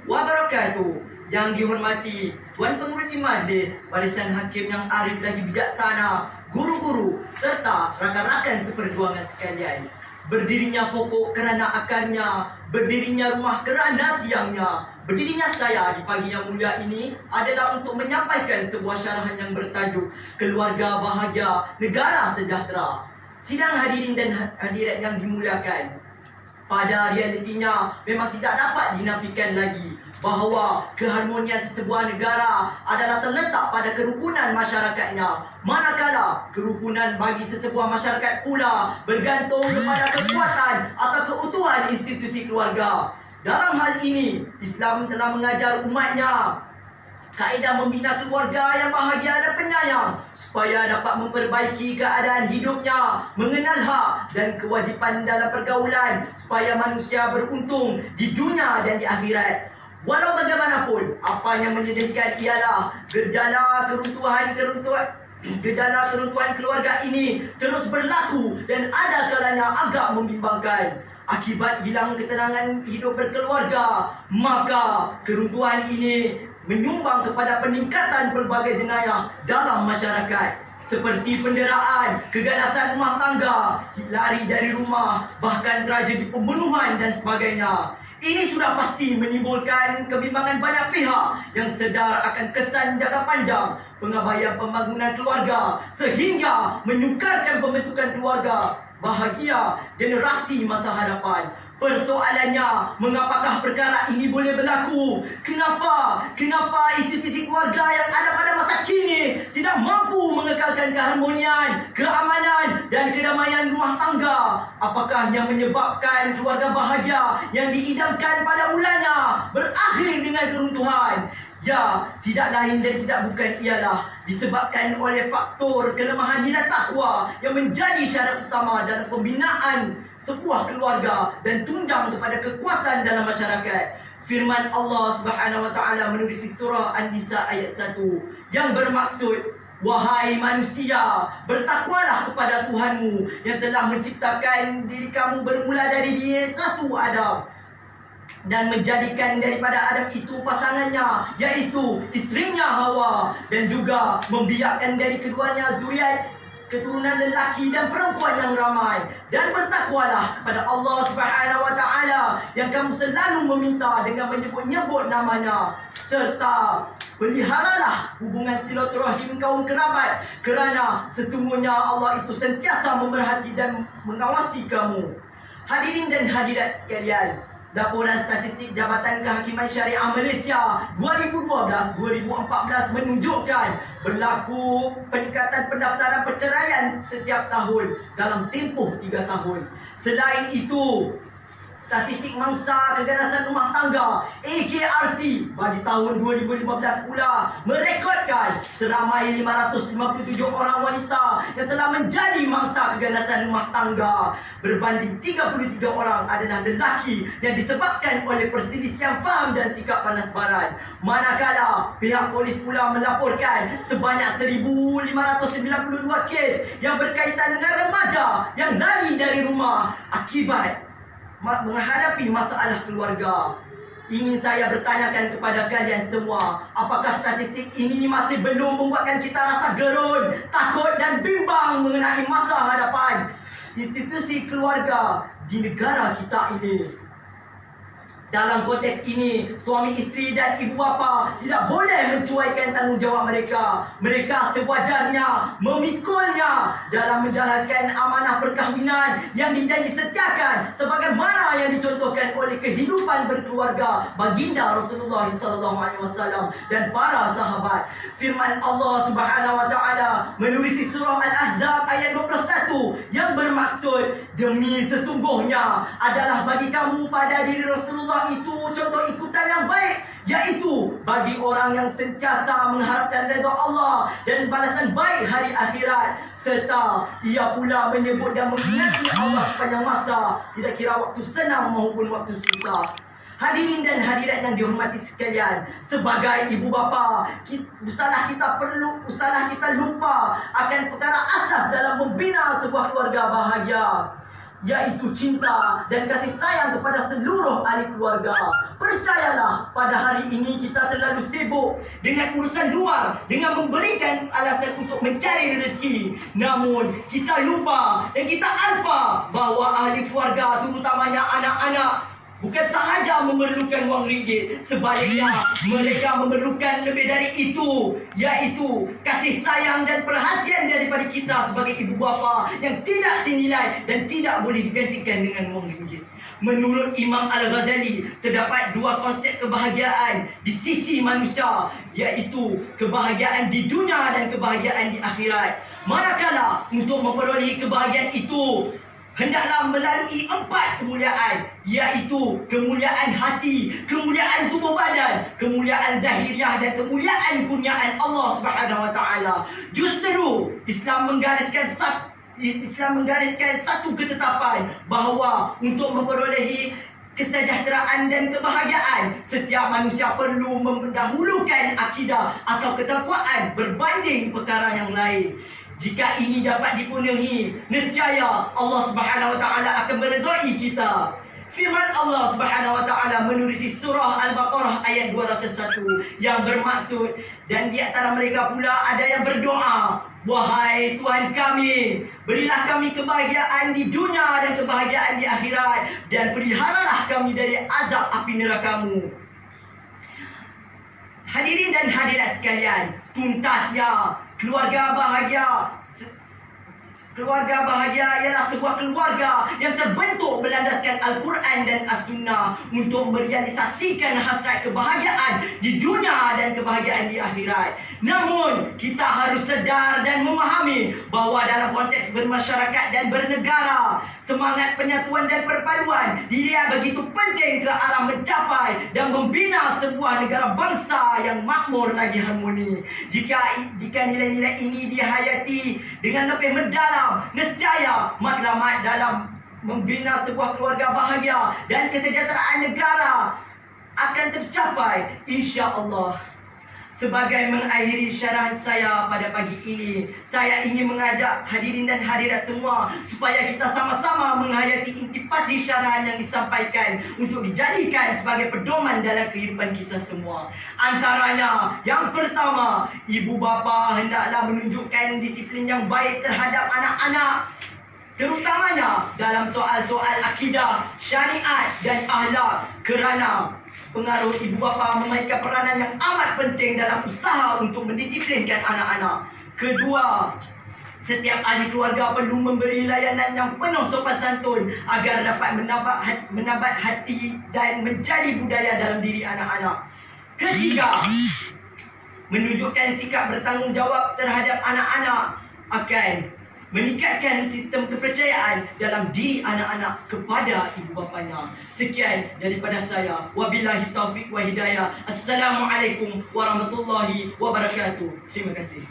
wabarakatuh. Yang dihormati Tuan Pengerusi Majlis, Barisan Hakim yang arif lagi bijaksana, guru-guru serta rakan-rakan seperjuangan sekalian. Berdirinya pokok kerana akarnya, berdirinya rumah kerana tiangnya. Berdirinya saya di pagi yang mulia ini adalah untuk menyampaikan sebuah syarahan yang bertajuk Keluarga Bahagia, Negara Sejahtera. Sidang hadirin dan hadirat yang dimuliakan, pada realitinya memang tidak dapat dinafikan lagi bahawa keharmonian sesebuah negara adalah terletak pada kerukunan masyarakatnya, manakala kerukunan bagi sesebuah masyarakat pula bergantung kepada kekuatan atau keutuhan institusi keluarga. Dalam hal ini, Islam telah mengajar umatnya kaedah membina keluarga yang bahagia dan penyayang supaya dapat memperbaiki keadaan hidupnya, mengenal hak dan kewajipan dalam pergaulan supaya manusia beruntung di dunia dan di akhirat. Walau bagaimanapun, apa yang menyedihkan ialah gejala keruntuhan keluarga ini terus berlaku dan ada kalanya agak membimbangkan. Akibat hilang ketenangan hidup berkeluarga, maka keruntuhan ini menyumbang kepada peningkatan pelbagai jenayah dalam masyarakat seperti penderaan, keganasan rumah tangga, lari dari rumah, bahkan tragedi pembunuhan dan sebagainya. Ini sudah pasti menimbulkan kebimbangan banyak pihak yang sedar akan kesan jangka panjang pengabaian pembangunan keluarga sehingga menyukarkan pembentukan keluarga bahagia generasi masa hadapan. Persoalannya, mengapakah perkara ini boleh berlaku? Kenapa institusi keluarga yang ada pada masa kini tidak mampu mengekalkan keharmonian, keamanan dan kedamaian rumah tangga? Apakah yang menyebabkan keluarga bahagia yang diidamkan pada mulanya berakhir dengan keruntuhan? Ya, tidak lain dan tidak bukan ialah disebabkan oleh faktor kelemahan nilai takwa yang menjadi syarat utama dalam pembinaan sebuah keluarga dan tunjang kepada kekuatan dalam masyarakat. Firman Allah Subhanahu wa taala menerusi surah An-Nisa ayat 1 yang bermaksud, wahai manusia, bertakwalah kepada Tuhanmu yang telah menciptakan diri kamu bermula dari diri satu Adam dan menjadikan daripada Adam itu pasangannya, iaitu isterinya Hawa, dan juga membiakkan dari keduanya zuriat keturunan lelaki dan perempuan yang ramai. Dan bertakwalah kepada Allah Subhanahu wa taala yang kamu selalu meminta dengan menyebut-nyebut namanya, serta peliharalah hubungan silaturahim kaum kerabat, kerana sesungguhnya Allah itu sentiasa memerhati dan mengawasi kamu. Hadirin dan hadirat sekalian, laporan statistik Jabatan Kehakiman Syariah Malaysia 2012-2014 menunjukkan berlaku peningkatan pendaftaran perceraian setiap tahun dalam tempoh 3 tahun. Selain itu, statistik mangsa keganasan rumah tangga AKRT bagi tahun 2015 pula merekodkan seramai 557 orang wanita yang telah menjadi mangsa keganasan rumah tangga, berbanding 33 orang adalah lelaki yang disebabkan oleh perselisihan faham dan sikap panas baran. Manakala pihak polis pula melaporkan sebanyak 1,592 kes yang berkaitan dengan remaja yang lari dari rumah akibat menghadapi masalah keluarga. Ingin saya bertanyakan kepada kalian semua, apakah statistik ini masih belum membuatkan kita rasa gerun, takut dan bimbang mengenai masa hadapan institusi keluarga di negara kita ini? Dalam konteks ini, suami isteri dan ibu bapa tidak boleh mencuaikan tanggungjawab mereka. Mereka sewajarnya memikulnya dalam menjalankan amanah perkahwinan yang dijanji setiakan sebagaimana yang dicontohkan oleh kehidupan berkeluarga baginda Rasulullah SAW dan para sahabat. Firman Allah Subhanahu wa taala menerusi surah Al-Ahzab ayat 21 yang bermaksud, demi sesungguhnya adalah bagi kamu pada diri Rasulullah itu contoh ikutan yang baik, yaitu bagi orang yang sentiasa mengharapkan redha Allah dan balasan baik hari akhirat, serta ia pula menyebut dan mengingati Allah sepanjang masa, tidak kira waktu senang maupun waktu susah. Hadirin dan hadirat yang dihormati sekalian, sebagai ibu bapa, usahalah kita lupa akan perkara asas dalam membina sebuah keluarga bahagia. yaitu cinta dan kasih sayang kepada seluruh ahli keluarga. Percayalah, pada hari ini kita terlalu sibuk dengan urusan luar, dengan memberikan alasan untuk mencari rezeki. Namun kita lupa dan kita alpa bahawa ahli keluarga, terutamanya anak-anak, bukan sahaja memerlukan wang ringgit, sebaliknya mereka memerlukan lebih dari itu, yaitu kasih sayang dan perhatian daripada kita sebagai ibu bapa yang tidak ternilai dan tidak boleh digantikan dengan wang ringgit. Menurut Imam Al-Ghazali, terdapat dua konsep kebahagiaan di sisi manusia, yaitu kebahagiaan di dunia dan kebahagiaan di akhirat. Manakala untuk memperolehi kebahagiaan itu, hendaklah melalui 4 kemuliaan, iaitu kemuliaan hati, kemuliaan tubuh badan, kemuliaan zahiriah dan kemuliaan kurniaan Allah Subhanahu wa taala. Justru Islam menggariskan satu ketetapan bahawa untuk memperolehi kesejahteraan dan kebahagiaan, setiap manusia perlu mendahulukan akidah atau ketakwaan berbanding perkara yang lain. Jika ini dapat dipenuhi, nescaya Allah Subhanahu wa taala akan meridai kita. Firman Allah Subhanahu wa taala menerusi surah Al-Baqarah ayat 201 yang bermaksud, dan di antara mereka pula ada yang berdoa, "Wahai Tuhan kami, berilah kami kebahagiaan di dunia dan kebahagiaan di akhirat, dan peliharalah kami dari azab api neraka-Mu." Hadirin dan hadirat sekalian, tuntasnya keluarga bahagia ialah sebuah keluarga yang terbentuk berlandaskan Al-Quran dan As-Sunnah untuk merealisasikan hasrat kebahagiaan di dunia dan kebahagiaan di akhirat. Namun, kita harus sedar dan memahami bahawa dalam konteks bermasyarakat dan bernegara, semangat penyatuan dan perpaduan dilihat begitu penting ke arah mencapai dan membina sebuah negara bangsa yang makmur lagi harmoni. Jika nilai-nilai ini dihayati dengan lebih mendalam, nescaya matlamat dalam membina sebuah keluarga bahagia dan kesejahteraan negara akan tercapai, insya-Allah. Sebagai mengakhiri syarahan saya pada pagi ini, saya ingin mengajak hadirin dan hadirat semua supaya kita sama-sama menghayati intipati syarahan yang disampaikan untuk dijadikan sebagai pedoman dalam kehidupan kita semua. Antaranya, yang pertama, ibu bapa hendaklah menunjukkan disiplin yang baik terhadap anak-anak, terutamanya dalam soal-soal akidah, syariat dan akhlak, kerana pengaruh ibu bapa memainkan peranan yang amat penting dalam usaha untuk mendisiplinkan anak-anak. Kedua, setiap ahli keluarga perlu memberi layanan yang penuh sopan santun agar dapat menabat hati dan menjadi budaya dalam diri anak-anak. Ketiga, menunjukkan sikap bertanggungjawab terhadap anak-anak akan meningkatkan sistem kepercayaan dalam diri anak-anak kepada ibu bapanya. Sekian daripada saya. Wabillahi taufiq wa hidayah. Assalamualaikum warahmatullahi wabarakatuh. Terima kasih.